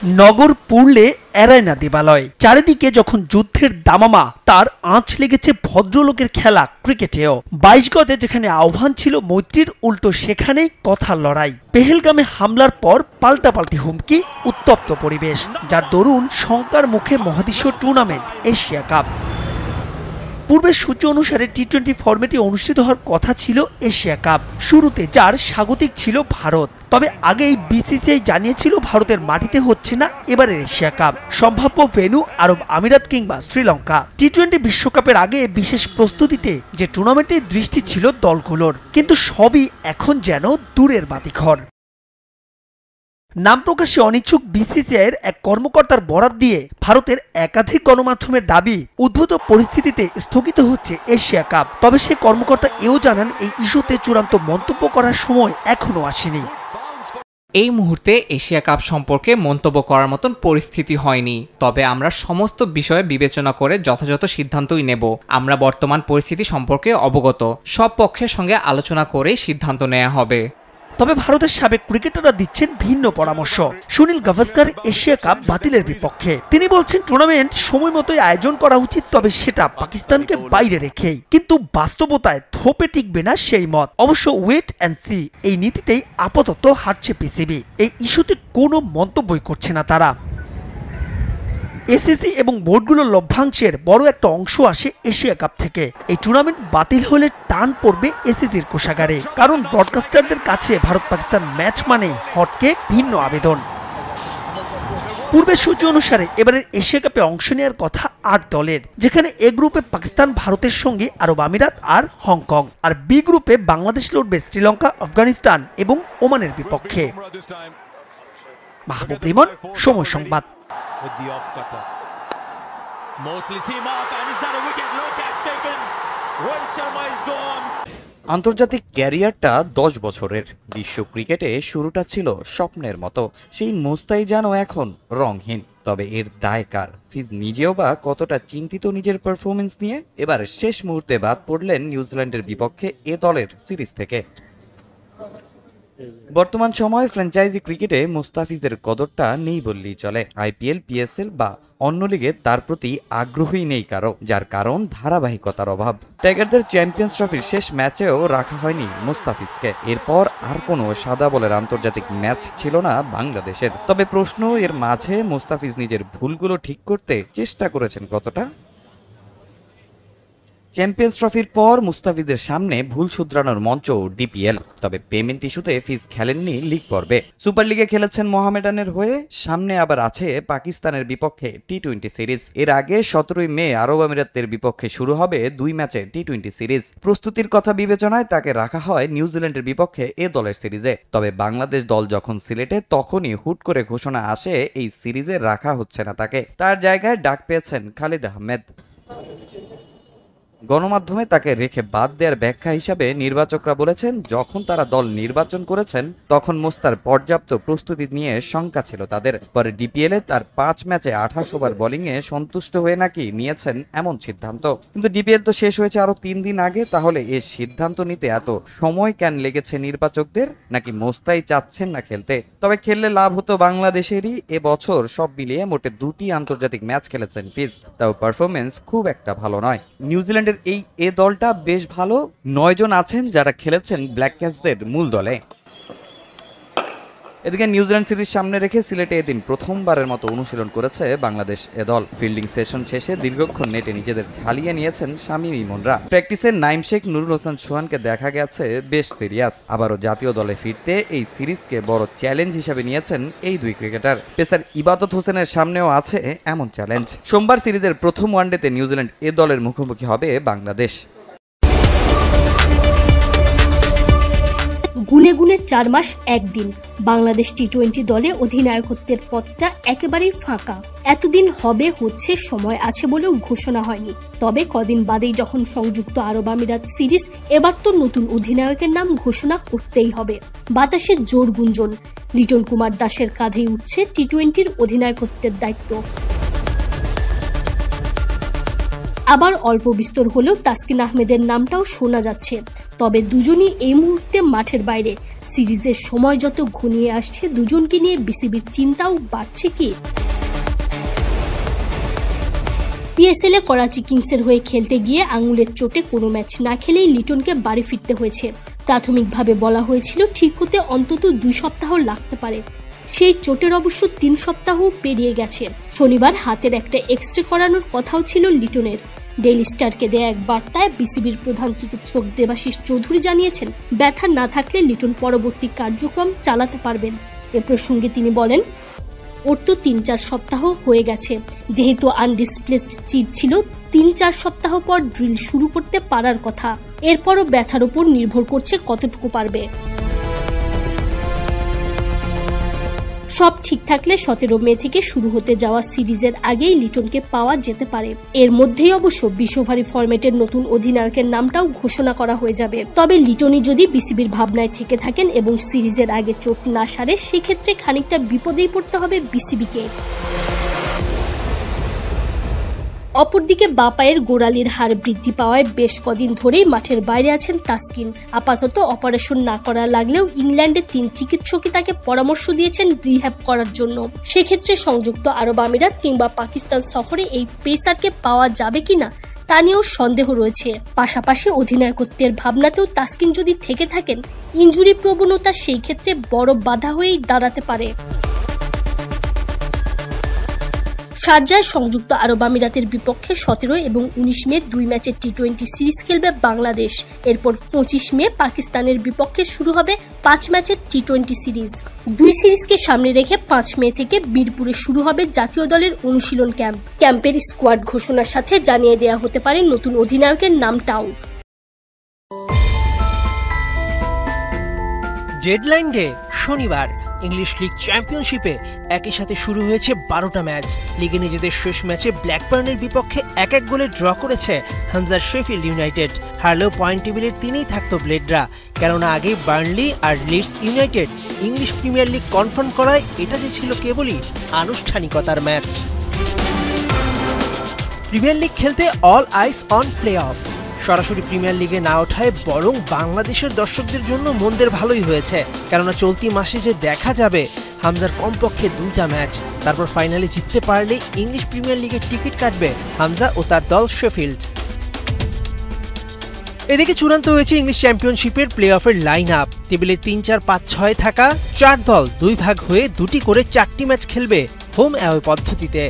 নগর পুড়লে এড়ায় না দেবালয়। চারিদিকে যখন যুদ্ধের দামামা, তার আঁচ লেগেছে ভদ্রলোকের খেলা ক্রিকেটেও। 22 গজে যেখানে আহ্বান ছিল মৈত্রীর, উল্টো সেখানেই কথার লড়াই। পেহেলগামে হামলার পর পাল্টাপাল্টি হুমকি, উত্তপ্ত পরিবেশ, যার দরুন শঙ্কার মুখে মহাদেশীয় টুর্নামেন্ট এশিয়া কাপ। পূর্বের সূচি অনুসারে টি-20 ফরম্যাটে অনুষ্ঠিত হওয়ার কথা ছিল এশিয়া কাপ, শুরুতে যার স্বাগতিক ছিল ভারত। তবে আগেই বিসিসিআই জানিয়েছিল ভারতের মাটিতে হচ্ছে না এবারের এশিয়া কাপ, সম্ভাব্য ভেন্যু আরব আমিরাত কিংবা শ্রীলঙ্কা। টি-20 বিশ্বকাপের আগে বিশেষ প্রস্তুতিতে যে টুর্নামেন্টে দৃষ্টি ছিল দলগুলোর, কিন্তু সবই এখন যেন দূরের বাতিঘর। নাম প্রকাশে অনিচ্ছুক বিসিসিআইয়ের এক কর্মকর্তার বরাত দিয়ে ভারতের একাধিক গণমাধ্যমের দাবি, উদ্ভূত পরিস্থিতিতে স্থগিত হচ্ছে এশিয়া কাপ। তবে সে কর্মকর্তা এও জানান, এই ইস্যুতে চূড়ান্ত মন্তব্য করার সময় এখনো আসেনি। এই মুহূর্তে এশিয়া কাপ সম্পর্কে মন্তব্য করার মতন পরিস্থিতি হয়নি, তবে আমরা সমস্ত বিষয়ে বিবেচনা করে যথাযথ সিদ্ধান্তই নেব। আমরা বর্তমান পরিস্থিতি সম্পর্কে অবগত, সব পক্ষের সঙ্গে আলোচনা করে সিদ্ধান্ত নেওয়া হবে। তবে ভারতের সাবেক ক্রিকেটাররা দিচ্ছেন ভিন্ন পরামর্শ। সুনীল গাভাস্কার এশিয়া কাপ বাতিলের বিপক্ষে। তিনি বলছেন, টুর্নামেন্ট সময় মতোই আয়োজন করা উচিত, তবে সেটা পাকিস্তানকে বাইরে রেখেই। কিন্তু বাস্তবতায় থোপে টিকবে না সেই মত। অবশ্য ওয়েট অ্যান্ড সি এই নীতিতেই আপাতত হাঁটছে পিসিবি। এই ইস্যুতে কোনো মন্তব্যই করছে না তারা। এসিসি এবং বোর্ডগুলোর লভ্যাংশের বড় একটা অংশ আসে এশিয়া কাপ থেকে। এই টুর্নামেন্ট বাতিল হলে টান পড়বে এসিসির কোষাগারে, কারণ ব্রডকাস্টারদের কাছে ভারত পাকিস্তান ম্যাচ মানেই হটকে ভিন্ন আবেদন। পূর্বের সূচি অনুসারে এবারের এশিয়া কাপে অংশ নেওয়ার কথা 8 দলের, যেখানে এ গ্রুপে পাকিস্তান ভারতের সঙ্গে আরব আমিরাত আর হংকং, আর বি গ্রুপে বাংলাদেশ লড়বে শ্রীলঙ্কা, আফগানিস্তান এবং ওমানের বিপক্ষে। মাহবুব রিমন, সময় সংবাদ। With the off cutter, it's mostly seam up, and is that a wicket? No catch taken. Rohit Sharma is gone. আন্তর্জাতিক ক্যারিয়ারটা 10 বছরের। বিশ্ব ক্রিকেটে শুরুটা ছিল স্বপ্নের মতো, সেই মুস্তাই যেন এখন রংহীন। তবে এর দায় কার? ফিজ নিজেও বা কতটা চিন্তিত নিজের পারফরমেন্স নিয়ে? এবার শেষ মুহূর্তে বাদ পড়লেন নিউজিল্যান্ডের বিপক্ষে এ দলের সিরিজ থেকে। বর্তমান সময়ে ফ্র্যাঞ্চাইজি ক্রিকেটে মুস্তাফিজের কদরটা নেই বললেই চলে। আইপিএল, পিএসএল বা অন্য লিগে তার প্রতি আগ্রহই নেই কারো, যার কারণ ধারাবাহিকতার অভাব। টাইগারদের চ্যাম্পিয়ন্স ট্রফির শেষ ম্যাচেও রাখা হয়নি মুস্তাফিজকে। এরপর আর কোনো সাদা বলের আন্তর্জাতিক ম্যাচ ছিল না বাংলাদেশের। তবে প্রশ্ন, এর মাঝে মুস্তাফিজ নিজের ভুলগুলো ঠিক করতে চেষ্টা করেছেন কতটা? চ্যাম্পিয়ন্স ট্রফির পর মুস্তাফিজের সামনে ভুল শুধরানোর মঞ্চ ডিপিএল। তবে পেমেন্ট ইস্যুতে ফিজ খেলেননি লিগ পর্বে। সুপার লিগে খেলেছেন মোহামেডানের হয়ে। সামনে আবার আছে পাকিস্তানের বিপক্ষে টি-20 সিরিজ। এর আগে 17 মে আরব আমিরাতের বিপক্ষে শুরু হবে 2 ম্যাচের টি-20 সিরিজ। প্রস্তুতির কথা বিবেচনায় তাকে রাখা হয় নিউজিল্যান্ডের বিপক্ষে এ দলের সিরিজে। তবে বাংলাদেশ দল যখন সিলেটে, তখনই হুট করে ঘোষণা আসে এই সিরিজে রাখা হচ্ছে না তাকে। তার জায়গায় ডাক পেয়েছেন খালিদ আহমেদ। গণমাধ্যমে তাকে রেখে বাদ দেওয়ার ব্যাখ্যা হিসাবে নির্বাচকরা বলেছেন, যখন তারা দল নির্বাচন করেছেন তখন মোস্তার পর্যাপ্ত প্রস্তুতি নিয়ে শঙ্কা ছিল তাদের। পরে ডিপিএলে তার 5 ম্যাচে 28 ওভার বোলিংয়ে সন্তুষ্ট হয়ে নাকি নিয়েছেন এমন সিদ্ধান্ত। কিন্তু ডিপিএল তো শেষ হয়েছে আরো 3 দিন আগে। তাহলে এই সিদ্ধান্ত নিতে এত সময় কেন লেগেছে নির্বাচকদের? নাকি মোস্তাই চাচ্ছেন না খেলতে? তবে খেললে লাভ হতো বাংলাদেশেরই। এবছর সব মিলিয়ে মোটে 2টি আন্তর্জাতিক ম্যাচ খেলেছেন ফিজ, তাও পারফরমেন্স খুব একটা ভালো নয়। নিউজিল্যান্ডের এ দলটা বেশ ভালো। 9 জন আছেন যারা খেলেছেন ব্ল্যাক ক্যাপসদের মূল দলে। এদিকে নিউজিল্যান্ড সিরিজ সামনে রেখে সিলেটে এদিন প্রথমবারের মতো অনুশীলন করেছে বাংলাদেশ এ দল। ফিল্ডিং সেশন শেষে দীর্ঘক্ষণ নেটে নিজেদের ঝালিয়ে নিয়েছেন শামীম ইমনরা। প্র্যাকটিসে নাইম শেখ, নুরুল হোসেন সোহানকে দেখা গেছে বেশ সিরিয়াস। আবারও জাতীয় দলে ফিরতে এই সিরিজকে বড় চ্যালেঞ্জ হিসেবে নিয়েছেন এই দুই ক্রিকেটার। পেসার ইবাদত হোসেনের সামনেও আছে এমন চ্যালেঞ্জ। সোমবার সিরিজের প্রথম ওয়ানডেতে নিউজিল্যান্ড এ দলের মুখোমুখি হবে বাংলাদেশ। গুনে গুনে 4 মাস 1 দিন বাংলাদেশ টি-20 দলে অধিনায়কত্বের পদটা একেবারেই ফাঁকা। এতদিন হবে হচ্ছে সময় আছে বলেও ঘোষণা হয়নি। তবে কদিন বাদেই যখন সংযুক্ত আরব আমিরাত সিরিজ, এবার তো নতুন অধিনায়কের নাম ঘোষণা করতেই হবে। বাতাসে জোর গুঞ্জন, লিটন কুমার দাসের কাঁধেই উঠছে টি-20 অধিনায়কত্বের দায়িত্ব। আবার অল্প বিস্তর হলেও তাসকিন আহমেদের নামটাও শোনা যাচ্ছে। তবে দুজনই এই মুহূর্তে মাঠের বাইরে। সিরিজের সময় যত ঘনিয়ে আসছে, দুজনকে নিয়ে বিসিবির চিন্তাও বাড়ছে কি? পিএসএল এ করাচি কিংসের হয়ে খেলতে গিয়ে আঙুলের চোটে কোনো ম্যাচ না খেলেই লিটনকে বাড়ি ফিরতে হয়েছে। প্রাথমিকভাবে বলা হয়েছিল ঠিক হতে অন্তত 2 সপ্তাহ লাগতে পারে। সেই চোটের অবশ্য 3 সপ্তাহ পেরিয়ে গেছে। শনিবার হাতের একটা এক্সরে করানোর কথাও ছিল লিটনের। ডেইলি স্টারকে দেয়া এক বার্তায় বিসিবির প্রধান চিকিৎসক দেবাশিস চৌধুরী জানিয়েছেন, ব্যথা না থাকলে লিটন পরবর্তী কার্যক্রম চালাতে পারবেন। এ প্রসঙ্গে তিনি বলেন, ওর তো 3-4 সপ্তাহ হয়ে গেছে। যেহেতু আনডিসপ্লেসড চিট ছিল, 3-4 সপ্তাহ পর ড্রিল শুরু করতে পারার কথা। এরপরও ব্যথার উপর নির্ভর করছে কতটুকু পারবে। সব ঠিক থাকলে 17 মে থেকে শুরু হতে যাওয়া সিরিজের আগেই লিটনকে পাওয়া যেতে পারে। এর মধ্যেই অবশ্য 20 ওভারি ফরম্যাটের নতুন অধিনায়কের নামটাও ঘোষণা করা হয়ে যাবে। তবে লিটনই যদি বিসিবির ভাবনায় থেকে থাকেন এবং সিরিজের আগে চোট না সারে, সেক্ষেত্রে খানিকটা বিপদেই পড়তে হবে বিসিবিকে। অপরদিকে বাঁ পায়ের গোড়ালির হাড় বৃদ্ধি পাওয়ায় বেশ কদিন ধরেই মাঠের বাইরে আছেন তাসকিন। আপাতত অপারেশন না করা লাগলেও ইংল্যান্ডের 3 চিকিৎসকই তাকে পরামর্শ দিয়েছেন রিহ্যাব করার জন্য। সেক্ষেত্রে সংযুক্ত আরব আমিরাত কিংবা পাকিস্তান সফরে এই পেসারকে পাওয়া যাবে কিনা তা নিয়েও সন্দেহ রয়েছে। পাশাপাশি অধিনায়কত্বের ভাবনাতেও তাসকিন যদি থেকে থাকেন, ইনজুরি প্রবণতা সেই ক্ষেত্রে বড় বাধা হয়েই দাঁড়াতে পারে। শারজায় সংযুক্ত আরব আমিরাতের বিপক্ষে 17 এবং 19 মে 2 ম্যাচের টি20 সিরিজ খেলবে বাংলাদেশ। এরপর 25 মে পাকিস্তানের বিপক্ষে শুরু হবে 5 ম্যাচের টি20 সিরিজ। 2 সিরিজকে সামনে রেখে 5 মে থেকে মিরপুরে শুরু হবে জাতীয় দলের অনুশীলন ক্যাম্প। ক্যাম্পের স্কোয়াড ঘোষণার সাথে জানিয়ে দেওয়া হতে পারে নতুন অধিনায়কের নামটাও। ডেডলাইন ডে শনিবার। ইংলিশ লিগ চ্যাম্পিয়নশিপে একই সাথে শুরু হয়েছে 12টা ম্যাচ। লিগে নিজেদের শেষ ম্যাচে ব্ল্যাকবার্নের বিপক্ষে 1-1 গোলে ড্র করেছে হামজার শেফিল্ড ইউনাইটেড। হারলেও পয়েন্ট টেবিলের 3ই থাকতো ব্লেডরা, কেননা আগেই বার্নলি আর Leeds United English Premier League confirm করায় এটা যে ছিল কেবলই আনুষ্ঠানিকতার ম্যাচ। প্রিমিয়ার লিগ খেলতে all eyes on play off. সরাসরি প্রিমিয়ার লিগে না ওঠায় বরং বাংলাদেশের দর্শকদের জন্য মন্দের ভালোই হয়েছে, কেননা চলতি মাসে যে দেখা যাবে হামজার কমপক্ষে 2টা ম্যাচ। তারপর ফাইনালে জিততে পারলে ইংলিশ প্রিমিয়ার লিগের টিকিট কাটবে হামজা ও তার দল শেফিল্ড। এদিকে চূড়ান্ত হয়েছে ইংলিশ চ্যাম্পিয়নশিপের প্লে অফের লাইন আপ। টেবিলে 3, 4, 5, 6 থাকা 4 দল 2 ভাগ হয়ে 2টি করে 4টি ম্যাচ খেলবে হোম অ্যাওয়ে পদ্ধতিতে।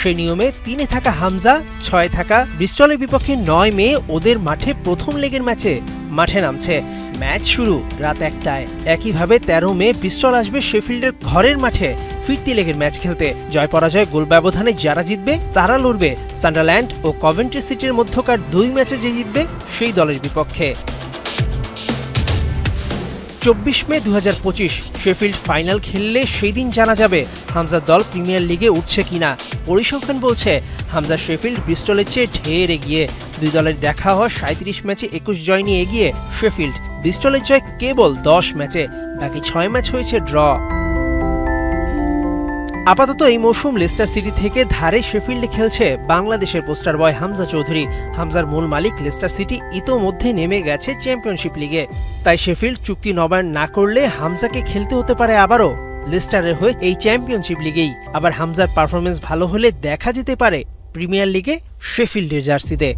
সেই নিয়মে 3-এ থাকা হামজা, 6-এ থাকা ব্রিস্টলের বিপক্ষে 9 মে ওদের মাঠে প্রথম লেগের ম্যাচে মাঠে নামছে। ম্যাচ শুরু রাত 1টায়। একইভাবে 13 মে ব্রিস্টল আসবে শেফিল্ডের ঘরের মাঠে ফিরতি লেগের ম্যাচ খেলতে। জয় পরাজয় গোল ব্যবধানে যারা জিতবে তারা লড়বে সান্ডারল্যান্ড ও কভেন্ট্রি সিটির মধ্যকার 2 ম্যাচে যে জিতবে সেই দলের বিপক্ষে। 24 মে 2025 শেফিল্ড ফাইনাল খেললে সেই দিন জানা যাবে হামজার দল প্রিমিয়ার লিগে উঠছে কিনা। পরিসংখ্যান বলছে হামজা শেফিল্ড ব্রিস্টলের চেয়ে ঢের এগিয়ে। 2 দলের দেখা হওয়া 37 ম্যাচে 21 জয় নিয়ে এগিয়ে শেফিল্ড। ব্রিস্টলের জয় কেবল 10 ম্যাচে, বাকি 6 ম্যাচ হয়েছে ড্র। আপাতত এই মৌসুম লেস্টার সিটি থেকে ধারে শেফিল্ডে খেলছে বাংলাদেশের পোস্টার বয় হামজা চৌধুরী। হামজার মূল মালিক লেস্টার সিটি ইতোমধ্যে নেমে গেছে চ্যাম্পিয়নশিপ লিগে। তাই শেফিল্ড চুক্তি নবায়ন না করলে হামজাকে খেলতে হতে পারে আবারও লেস্টারের হয়ে এই চ্যাম্পিয়নশিপ লিগেই। আবার হামজার পারফরমেন্স ভালো হলে দেখা যেতে পারে প্রিমিয়ার লিগে শেফিল্ডের জার্সিতে।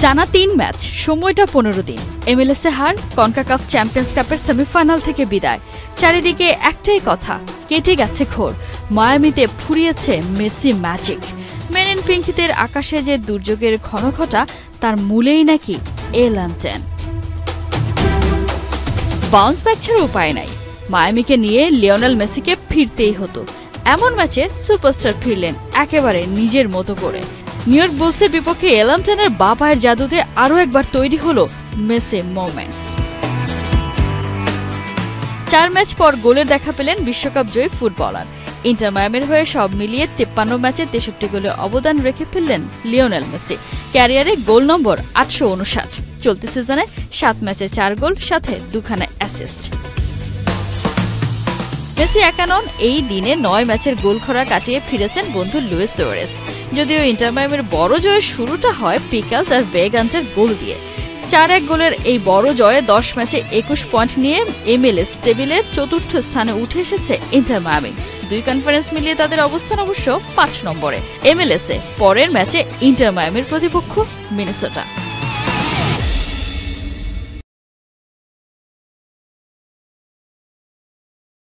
টানা 3 ম্যাচ, সময়টা 15 দিন। MLS-এ হার, কনকাকাফ চ্যাম্পিয়ন্স কাপের সেমিফাইনাল থেকে বিদায়। চারিদিকে একটাই কথা, কেটে গেছে ঘোর। মায়ামিতে ফুরিয়েছে মেসি ম্যাজিক। মেন ইন পিঙ্কিদের আকাশে যে দুর্যোগের ঘনঘটা, তার মূলেই নাকি এলান্টেন। বাউন্স ব্যাক ছাড়া উপায় নাই। মায়ামিকে নিয়ে লিওনেল মেসিকে ফিরতেই হতো। এমন ম্যাচে সুপারস্টার ফিরলেন একেবারে নিজের মতো করে। নিউ ইয়র্ক বুলসের বিপক্ষে এলান্টেনের বাঁ পায়ের জাদুতে আরও একবার তৈরি হলো মেসি মোমেন্টস। 4 ম্যাচ পর গোলের দেখা পেলেন বিশ্বকাপ জয়ী ফুটবলার। ইন্টার মায়ামির হয়ে সব মিলিয়ে 53 ম্যাচে 63 গোলে অবদান রেখে ফেললেন লিওনেল মেসি। ক্যারিয়ারে গোল নম্বর 859। চলতি সিজনে 7 ম্যাচে 4 গোল, সাথে 2খানা অ্যাসিস্ট। মেসি একা নন, এই দিনে 9 ম্যাচের গোলখরা কাটিয়ে ফিরেছেন বন্ধু লুইস সুয়ারেজ। যদিও ইন্টার মায়ামির বড় জয়ের শুরুটা হয় পিকালস আর ভেগান্সের গোল দিয়ে। 4-1 গোলের এই বড় জয়ে 10 ম্যাচে 21 পয়েন্ট নিয়ে MLS টেবিলের 4র্থ স্থানে উঠে এসেছে ইন্টার মায়ামি। 2 কনফারেন্স মিলিয়ে তাদের অবস্থান অবশ্য 5 নম্বরে। MLS এ পরের ম্যাচে ইন্টার মায়ামির প্রতিপক্ষ মিনেসোটা।